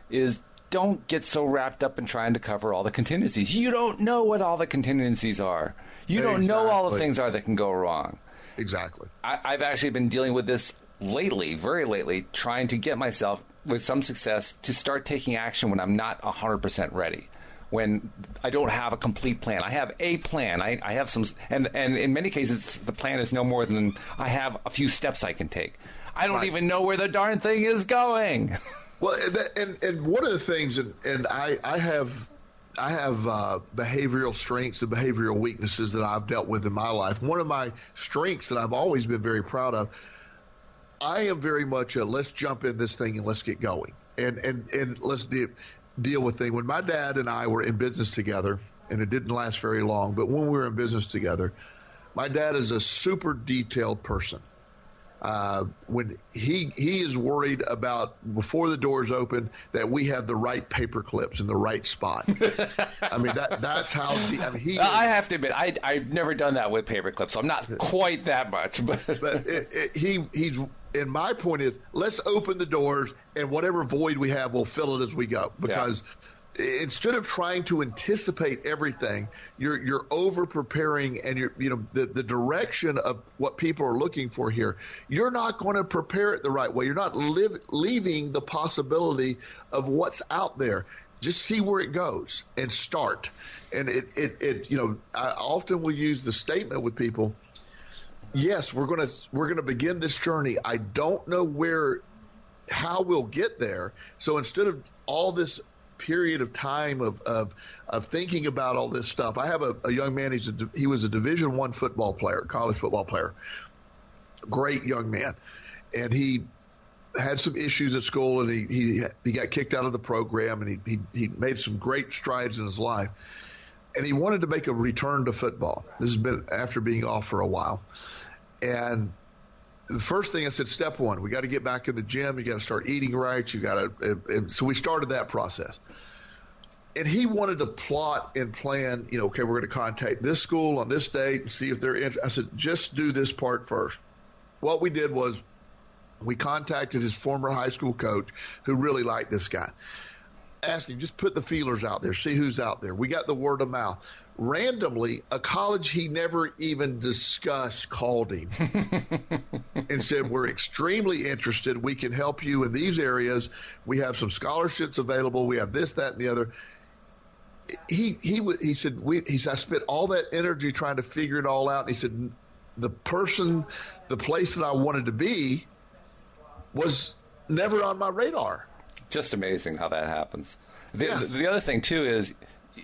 Speaker 1: is don't get so wrapped up in trying to cover all the contingencies. You don't know what all the contingencies are. You don't know all the things are that can go wrong.
Speaker 2: Exactly.
Speaker 1: I've actually been dealing with this lately, very lately, trying to get myself, with some success, to start taking action when I'm not 100% ready, when I don't have a complete plan. I have a plan. I have some, and in many cases, the plan is no more than I have a few steps I can take. I don't even know where the darn thing is going.
Speaker 2: Well, and one of the things, and I have behavioral strengths and behavioral weaknesses that I've dealt with in my life. One of my strengths that I've always been very proud of, I am very much a let's jump in this thing and let's get going and let's deal with things. When my dad and I were in business together, and it didn't last very long, but when we were in business together, my dad is a super detailed person. When he is worried about, before the doors open, that we have the right paper clips in the right spot. I mean, that's how I
Speaker 1: have to admit, I've never done that with paper clips, so I'm not quite that much. But
Speaker 2: he's, and my point is, let's open the doors, and whatever void we have, we'll fill it as we go. Because instead of trying to anticipate everything, you're over preparing, and the direction of what people are looking for here. You're not going to prepare it the right way. You're not leaving the possibility of what's out there. Just see where it goes and start. And I often will use the statement with people. Yes, we're going to begin this journey. I don't know how we'll get there. So instead of all this period of time of thinking about all this stuff, I have a young man. He was a Division I football player, college football player, great young man, and he had some issues at school, and he got kicked out of the program, and he made some great strides in his life, and he wanted to make a return to football. This has been after being off for a while, and the first thing I said, step one, we got to get back in the gym. You got to start eating right. So we started that process. And he wanted to plot and plan, okay, we're going to contact this school on this date and see if they're interested. I said, just do this part first. What we did was we contacted his former high school coach, who really liked this guy. Asked him, just put the feelers out there, see who's out there. We got the word of mouth. Randomly, a college he never even discussed called him and said, we're extremely interested. We can help you in these areas. We have some scholarships available. We have this, that, and the other. He said, I spent all that energy trying to figure it all out. And he said, the place that I wanted to be was never on my radar.
Speaker 1: Just amazing how that happens. The other thing, too, is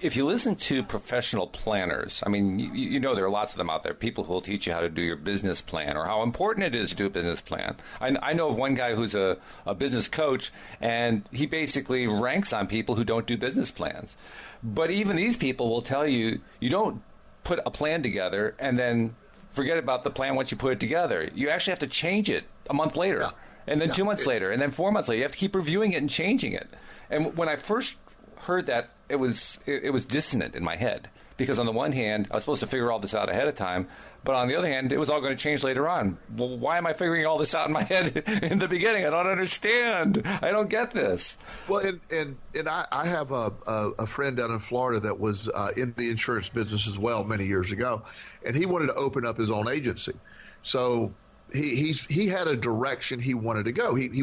Speaker 1: if you listen to professional planners, I mean, there are lots of them out there, people who will teach you how to do your business plan or how important it is to do a business plan. I know of one guy who's a business coach, and he basically ranks on people who don't do business plans. But even these people will tell you, you don't put a plan together and then forget about the plan once you put it together. You actually have to change it a month later. Yeah. And then 2 months later, and then 4 months later. You have to keep reviewing it and changing it. And when I first heard that, it was dissonant in my head, because on the one hand, I was supposed to figure all this out ahead of time, but on the other hand, it was all going to change later on. Well, why am I figuring all this out in my head in the beginning? I don't understand. I don't get this.
Speaker 2: Well, and I have a friend down in Florida that was in the insurance business as well many years ago, and he wanted to open up his own agency. So he had a direction he wanted to go. He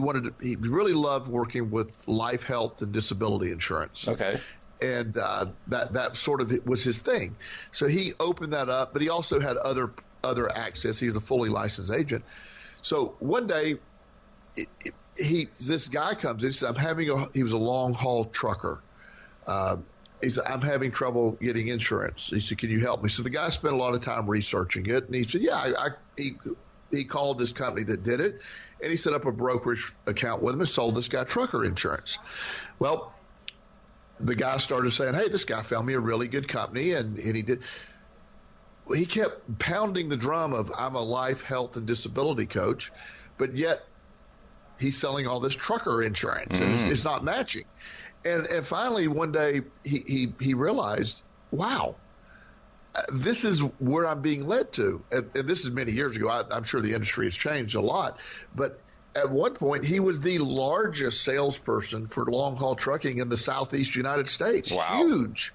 Speaker 2: really loved working with life, health, and disability insurance.
Speaker 1: Okay.
Speaker 2: And that sort of was his thing. So he opened that up, but he also had other access. He's a fully licensed agent. So one day, this guy comes in. He said, he was a long haul trucker. He said, I'm having trouble getting insurance. He said, can you help me? So the guy spent a lot of time researching it, and he said, yeah, he called this company that did it, and he set up a brokerage account with him and sold this guy trucker insurance. Well, the guy started saying, hey, this guy found me a really good company, and he did. He kept pounding the drum of, I'm a life, health, and disability coach, but yet he's selling all this trucker insurance. Mm-hmm. It's not matching. And finally, one day, he realized, wow, this is where I'm being led to. And this is many years ago. I'm sure the industry has changed a lot. But at one point, he was the largest salesperson for long-haul trucking in the Southeast United States.
Speaker 1: Wow.
Speaker 2: Huge.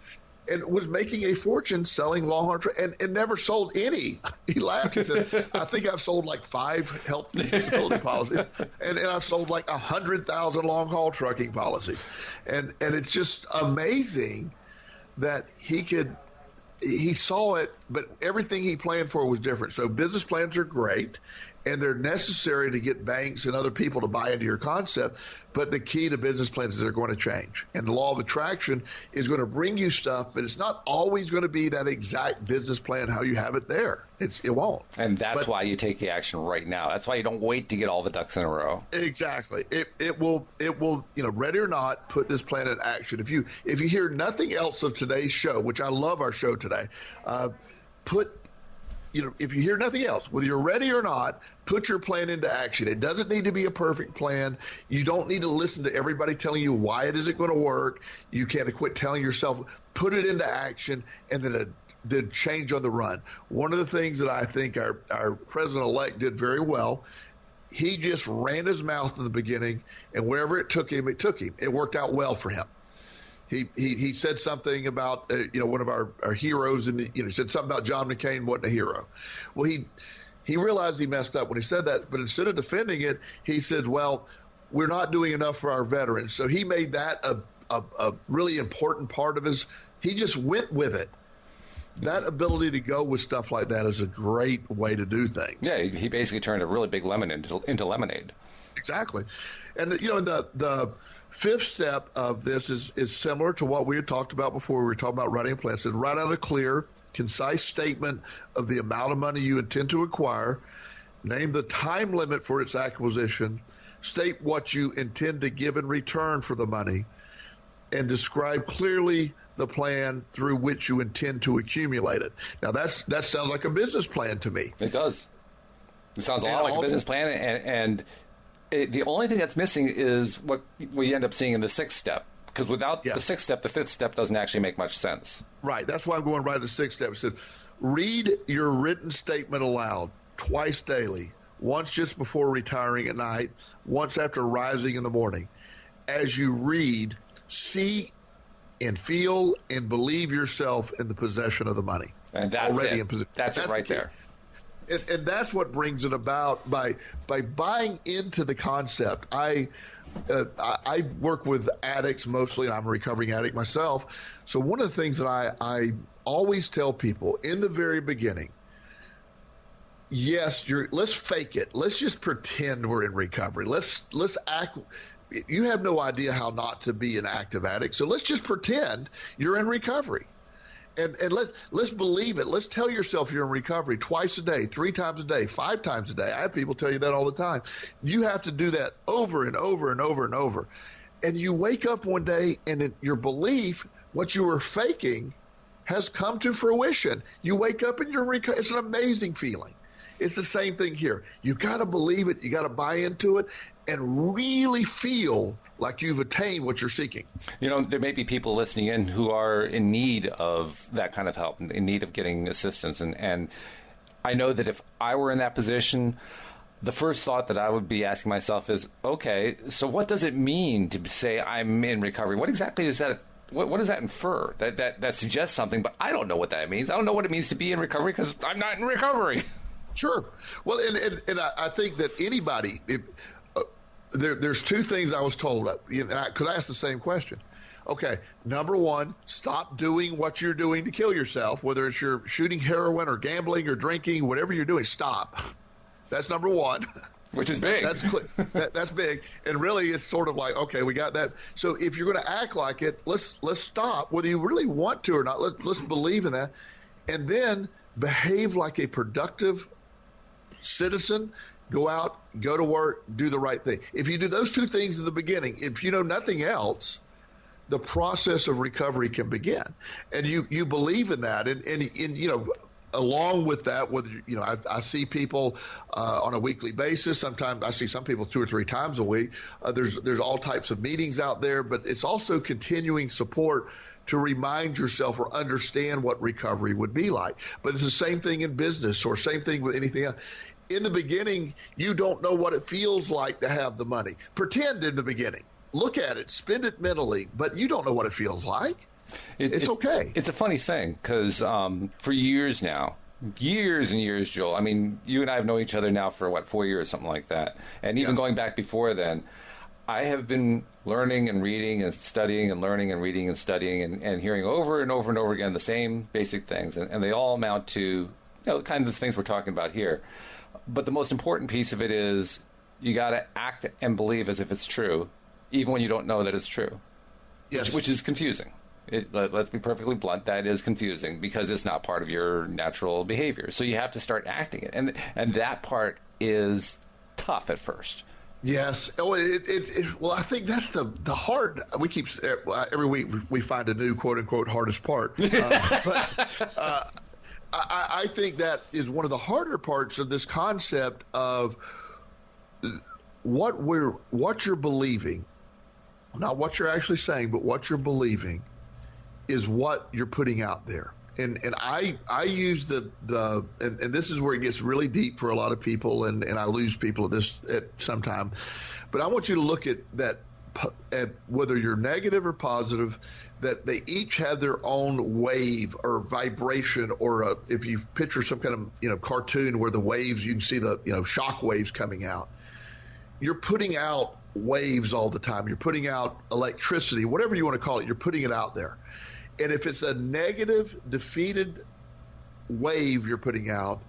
Speaker 2: And was making a fortune selling long-haul trucking and never sold any. He laughed. He said, I think I've sold like 5 health disability policies, and I've sold like 100,000 long-haul trucking policies. And it's just amazing that he saw it, but everything he planned for was different. So business plans are great, and they're necessary to get banks and other people to buy into your concept. But the key to business plans is they're going to change. And the law of attraction is going to bring you stuff, but it's not always going to be that exact business plan how you have it there. It won't.
Speaker 1: And that's why you take the action right now. That's why you don't wait to get all the ducks in a row.
Speaker 2: Exactly. It will, ready or not, put this plan in action. If you hear nothing else of today's show, which I love our show today, if you hear nothing else, whether you're ready or not, put your plan into action. It doesn't need to be a perfect plan. You don't need to listen to everybody telling you why it isn't going to work. You can't quit telling yourself. Put it into action, and then change on the run. One of the things that I think our president-elect did very well, he just ran his mouth in the beginning, and wherever it took him, it took him. It worked out well for him. He said something about one of our heroes, and he said something about John McCain wasn't a hero. Well, he realized he messed up when he said that, but instead of defending it, he says, well, we're not doing enough for our veterans. So he made that a really important part of his. He just went with it. That ability to go with stuff like that is a great way to do things.
Speaker 1: Yeah, he basically turned a really big lemon into lemonade.
Speaker 2: Exactly. And the fifth step of this is similar to what we had talked about before. We were talking about writing a plan. It says, write out a clear, concise statement of the amount of money you intend to acquire, name the time limit for its acquisition, state what you intend to give in return for the money, and describe clearly the plan through which you intend to accumulate it. Now, that sounds like a business plan to me.
Speaker 1: It does. It sounds a lot like a business plan, and the only thing that's missing is what we end up seeing in the 6th step. Because without the 6th step, the 5th step doesn't actually make much sense.
Speaker 2: Right. That's why I'm going right to the 6th step. It says, read your written statement aloud twice daily, once just before retiring at night, once after rising in the morning. As you read, see and feel and believe yourself in the possession of the money.
Speaker 1: And that's
Speaker 2: already
Speaker 1: it. That's it right there.
Speaker 2: And that's what brings it about by buying into the concept. I work with addicts mostly, and I'm a recovering addict myself. So one of the things that I always tell people in the very beginning, yes, let's fake it. Let's just pretend we're in recovery. Let's act. You have no idea how not to be an active addict, so let's just pretend you're in recovery. And let's believe it. Let's tell yourself you're in recovery twice a day, 3 times a day, 5 times a day. I have people tell you that all the time. You have to do that over and over and over and over. And you wake up one day and your belief, what you were faking, has come to fruition. You wake up and you're in recovery. It's an amazing feeling. It's the same thing here. You got to believe it. You got to buy into it and really feel like you've attained what you're seeking.
Speaker 1: There may be people listening in who are in need of that kind of help, in need of getting assistance. And I know that if I were in that position, the first thought that I would be asking myself is, okay, so what does it mean to say I'm in recovery? What exactly is that? What does that infer? That suggests something, but I don't know what that means. I don't know what it means to be in recovery because I'm not in recovery.
Speaker 2: Sure. Well, and I think that anybody, there's 2 things I was told, and I could ask the same question. Okay, number 1, stop doing what you're doing to kill yourself, whether it's you're shooting heroin or gambling or drinking, whatever you're doing, stop. That's number 1.
Speaker 1: Which is big.
Speaker 2: That's big. And really, it's sort of like, okay, we got that. So if you're going to act like it, let's stop, whether you really want to or not. Let's believe in that. And then behave like a productive citizen. Go out, go to work, do the right thing. If you do those 2 things in the beginning, if you know nothing else, the process of recovery can begin. And you believe in that. And along with that, whether I see people on a weekly basis. Sometimes I see some people 2 or 3 times a week. There's all types of meetings out there, but it's also continuing support to remind yourself or understand what recovery would be like. But it's the same thing in business, or same thing with anything else. In the beginning, you don't know what it feels like to have the money. Pretend in the beginning. Look at it, spend it mentally, but you don't know what it feels like. It's okay.
Speaker 1: It's a funny thing because for years now, years and years, Joel, I mean, you and I have known each other now for, 4 years, something like that. And even going back before then, I have been learning and reading and studying and learning and reading and studying and hearing over and over and over again the same basic things. And they all amount to the kinds of things we're talking about here. But the most important piece of it is you got to act and believe as if it's true, even when you don't know that it's true.
Speaker 2: Yes.
Speaker 1: Which is confusing. Let's be perfectly blunt. That is confusing because it's not part of your natural behavior. So you have to start acting it, and that part is tough at first.
Speaker 2: Yes. Oh, well, I think that's the hard. We keep every week we find a new quote unquote hardest part. I think that is one of the harder parts of this concept of what you're believing, not what you're actually saying, but what you're believing is what you're putting out there. And I use and this is where it gets really deep for a lot of people, and I lose people at some time. But I want you to look at that, at whether you're negative or positive, that they each have their own wave or vibration, or if you picture some kind of cartoon where the waves, you can see the shock waves coming out. You're putting out waves all the time. You're putting out electricity, whatever you want to call it. You're putting it out there. And if it's a negative, defeated wave you're putting out,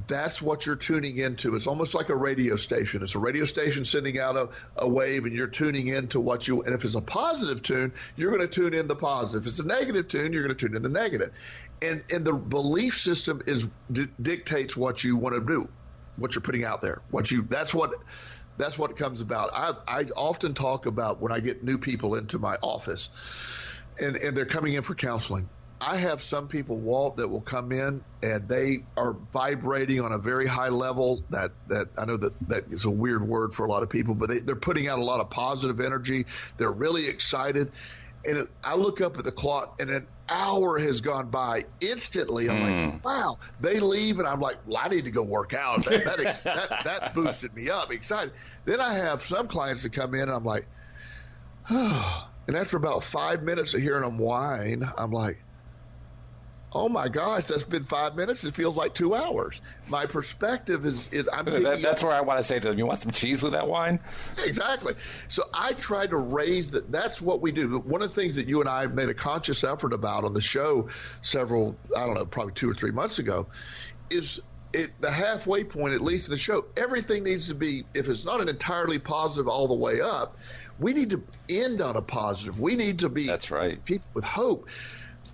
Speaker 2: that's what you're tuning into. It's almost like a radio station. It's a radio station sending out a wave, and you're tuning into and if it's a positive tune, you're going to tune in the positive. If it's a negative tune, you're going to tune in the negative. And the belief system dictates what you want to do, what you're putting out there. That's what comes about. I often talk about when I get new people into my office, and they're coming in for counseling. I have some people that will come in and they are vibrating on a very high level. That I know that is a weird word for a lot of people, but they're putting out a lot of positive energy. They're really excited. And I look up at the clock, and an hour has gone by instantly. I'm like, wow. They leave, and I'm like, well, I need to go work out. That boosted me up, excited. Then I have some clients that come in, and I'm like, oh. And after about 5 minutes of hearing them whine, I'm like, oh my gosh, that's been 5 minutes. It feels like 2 hours. My perspective is I'm
Speaker 1: that's where I want to say to them, you want some cheese with that wine?
Speaker 2: Exactly. So I try to raise that. That's what we do. But one of the things that you and I made a conscious effort about on the show probably 2 or 3 months ago, is the halfway point, at least in the show, everything needs to be, if it's not an entirely positive all the way up, we need to end on a positive. We need to be
Speaker 1: That's right.
Speaker 2: people with hope,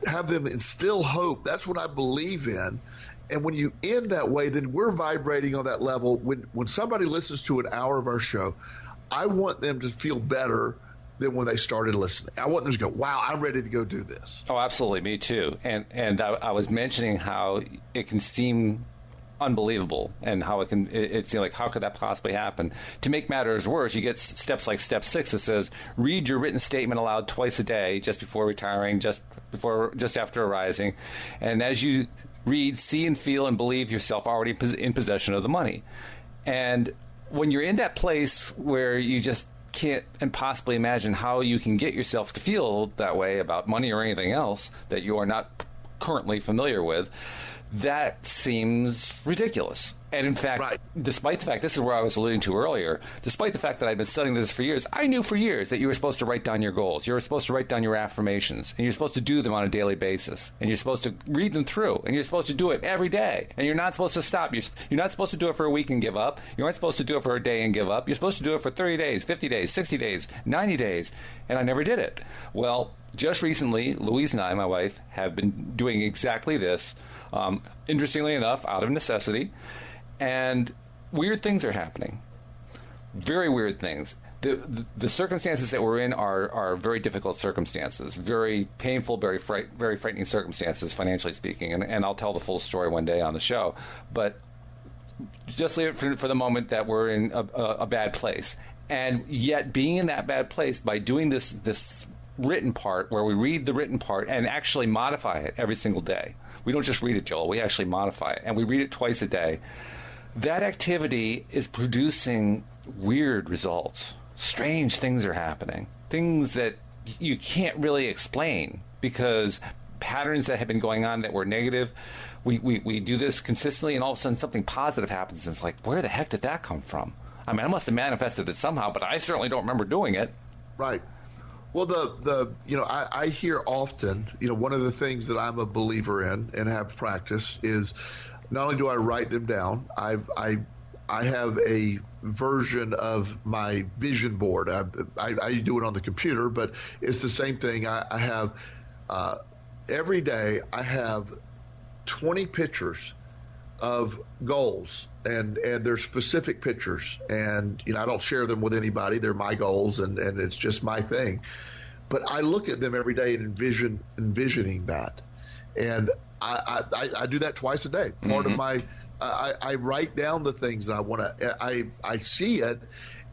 Speaker 2: have them instill hope. That's what I believe in. And when you end that way, then we're vibrating on that level. When somebody listens to an hour of our show, I want them to feel better than when they started listening. I want them to go, wow, I'm ready to go do this.
Speaker 1: Oh, absolutely. Me too. And I was mentioning how it can seem unbelievable, and how it seems like, how could that possibly happen? To make matters worse, you get steps like step 6 that says, read your written statement aloud twice a day, just before retiring, just after arising, and as you read, see and feel and believe yourself already in possession of the money. And when you're in that place where you just can't possibly imagine how you can get yourself to feel that way about money or anything else that you are not currently familiar with, that seems ridiculous. And in fact, Despite the fact, this is where I was alluding to earlier, despite the fact that I've been studying this for years, I knew for years that you were supposed to write down your goals. You were supposed to write down your affirmations, and you're supposed to do them on a daily basis. And you're supposed to read them through, and you're supposed to do it every day. And you're not supposed to stop. You're not supposed to do it for a week and give up. You aren't supposed to do it for a day and give up. You're supposed to do it for 30 days, 50 days, 60 days, 90 days. And I never did it. Well, just recently, Louise and I, my wife, have been doing exactly this. Interestingly enough, out of necessity. And weird things are happening. Very weird things. the circumstances that we're in are very difficult circumstances, very painful, very frightening circumstances, financially speaking. And I'll tell the full story one day on the show. But just leave it for the moment that we're in a bad place. And yet being in that bad place by doing this written part where we read the written part and actually modify it every single day. We don't just read it, Joel. We actually modify it. And we read it twice a day. That activity is producing weird results. Strange things are happening. Things that you can't really explain because patterns that have been going on that were negative, we do this consistently and all of a sudden something positive happens and it's like, where the heck did that come from? I mean, I must have manifested it somehow, but I certainly don't remember doing it.
Speaker 2: Right. Well, I hear often, one of the things that I'm a believer in and have practiced is not only do I write them down, I have a version of my vision board. I do it on the computer, but it's the same thing. I have every day I have 20 pictures of goals, and they're specific pictures, and I don't share them with anybody. They're my goals, and it's just my thing. But I look at them every day and envisioning that, and I do that twice a day. Part of my I write down the things that I want to. I see it,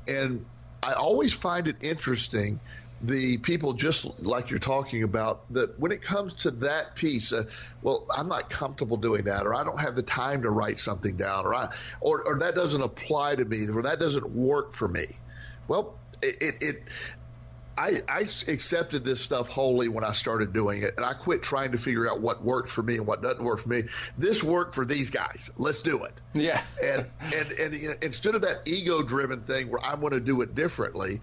Speaker 2: and I always find it interesting. The people, just like you're talking about, that when it comes to that piece, well, I'm not comfortable doing that, or I don't have the time to write something down, or that doesn't apply to me, or that doesn't work for me. Well, I accepted this stuff wholly when I started doing it, and I quit trying to figure out what worked for me and what doesn't work for me. This worked for these guys. Let's do it.
Speaker 1: Yeah.
Speaker 2: And instead of that ego-driven thing where I'm going to do it differently,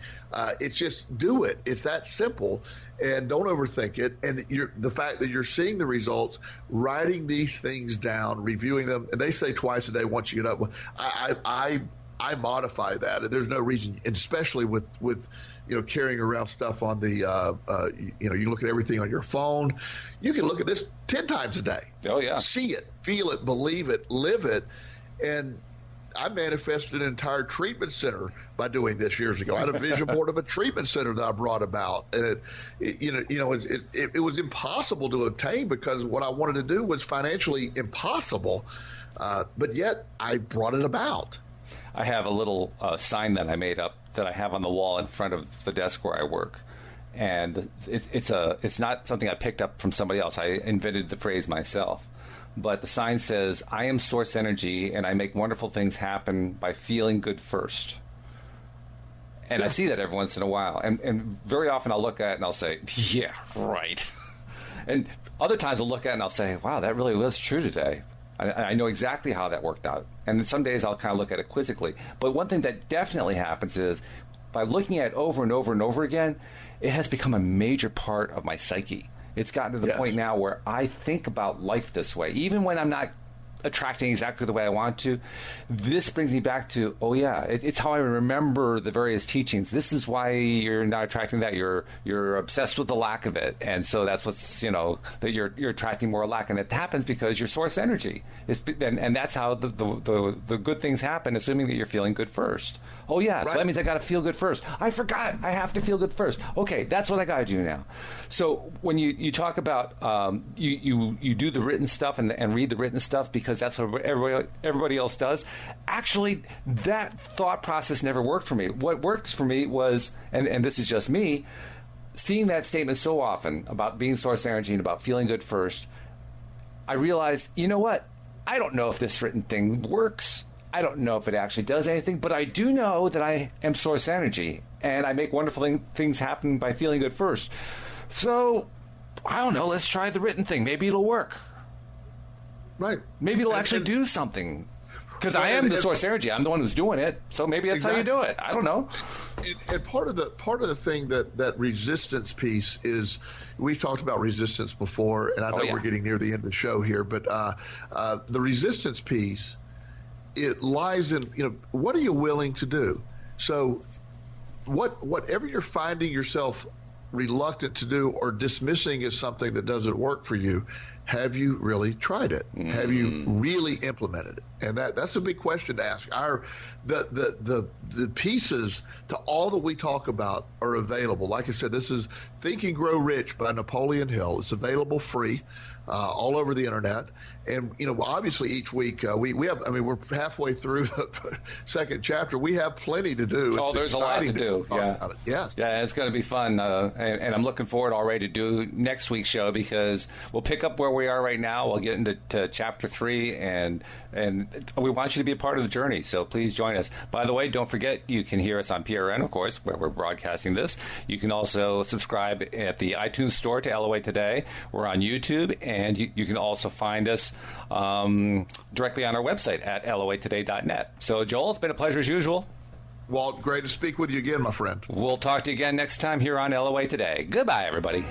Speaker 2: it's just do it. It's that simple, and don't overthink it. And the fact that you're seeing the results, writing these things down, reviewing them, and they say twice a day once you get up. I modify that, and there's no reason, and especially with carrying around stuff on the you look at everything on your phone. You can look at this 10 times a day.
Speaker 1: Oh yeah,
Speaker 2: see it, feel it, believe it, live it, and I manifested an entire treatment center by doing this years ago. I had a vision board of a treatment center that I brought about, and it was impossible to obtain because what I wanted to do was financially impossible, but yet I brought it about.
Speaker 1: I have a little sign that I made up that I have on the wall in front of the desk where I work, and it's not something I picked up from somebody else. I invented the phrase myself, but the sign says, "I am source energy, and I make wonderful things happen by feeling good first." And I see that every once in a while, and very often I'll look at it and I'll say, "Yeah, right," and other times I'll look at it and I'll say, "Wow, that really was true today." I know exactly how that worked out. And some days I'll kind of look at it quizzically. But one thing that definitely happens is by looking at it over and over and over again, it has become a major part of my psyche. It's gotten to the point now where I think about life this way. Even when I'm not attracting exactly the way I want to, this brings me back to, it's how I remember the various teachings. This is why you're not attracting that. You're obsessed with the lack of it, and so that's what's that you're attracting more lack, and it happens because your source energy and that's how the good things happen, assuming that you're feeling good first. Oh yeah, right. So that means I got to feel good first. I forgot I have to feel good first. Okay, that's what I got to do now. So when you talk about you do the written stuff and read the written stuff because that's what everybody else does. Actually, that thought process never worked for me. What worked for me was, and this is just me, seeing that statement so often about being source energy and about feeling good first, I realized, you know what? I don't know if this written thing works. I don't know if it actually does anything, but I do know that I am source energy, and I make wonderful things happen by feeling good first. So, I don't know, let's try the written thing. Maybe it'll work.
Speaker 2: Right.
Speaker 1: Maybe it'll actually do something. Because I am the source energy. I'm the one who's doing it. So maybe that's how you do it. I don't know.
Speaker 2: And part of the thing that resistance piece is, we've talked about resistance before, and I know we're getting near the end of the show here, but the resistance piece, it lies in, what are you willing to do? So whatever you're finding yourself reluctant to do or dismissing as something that doesn't work for you, have you really tried it? Have you really implemented it? And that's a big question to ask. The pieces to all that we talk about are available. Like I said, this is Think and Grow Rich by Napoleon Hill. It's available free all over the internet. And, obviously each week we have, we're halfway through the second chapter. We have plenty to do.
Speaker 1: Oh, there's a lot to do. Yeah.
Speaker 2: Yes.
Speaker 1: Yeah, it's going to be fun. And I'm looking forward already to do next week's show, because we'll pick up where we are right now. We'll get into chapter 3, and we want you to be a part of the journey. So please join us. By the way, don't forget, you can hear us on PRN, of course, where we're broadcasting this. You can also subscribe at the iTunes store to LOA Today. We're on YouTube, and you can also find us directly on our website at loatoday.net. So, Joel, it's been a pleasure as usual.
Speaker 2: Walt, great to speak with you again, my friend.
Speaker 1: We'll talk to you again next time here on LOA Today. Goodbye, everybody.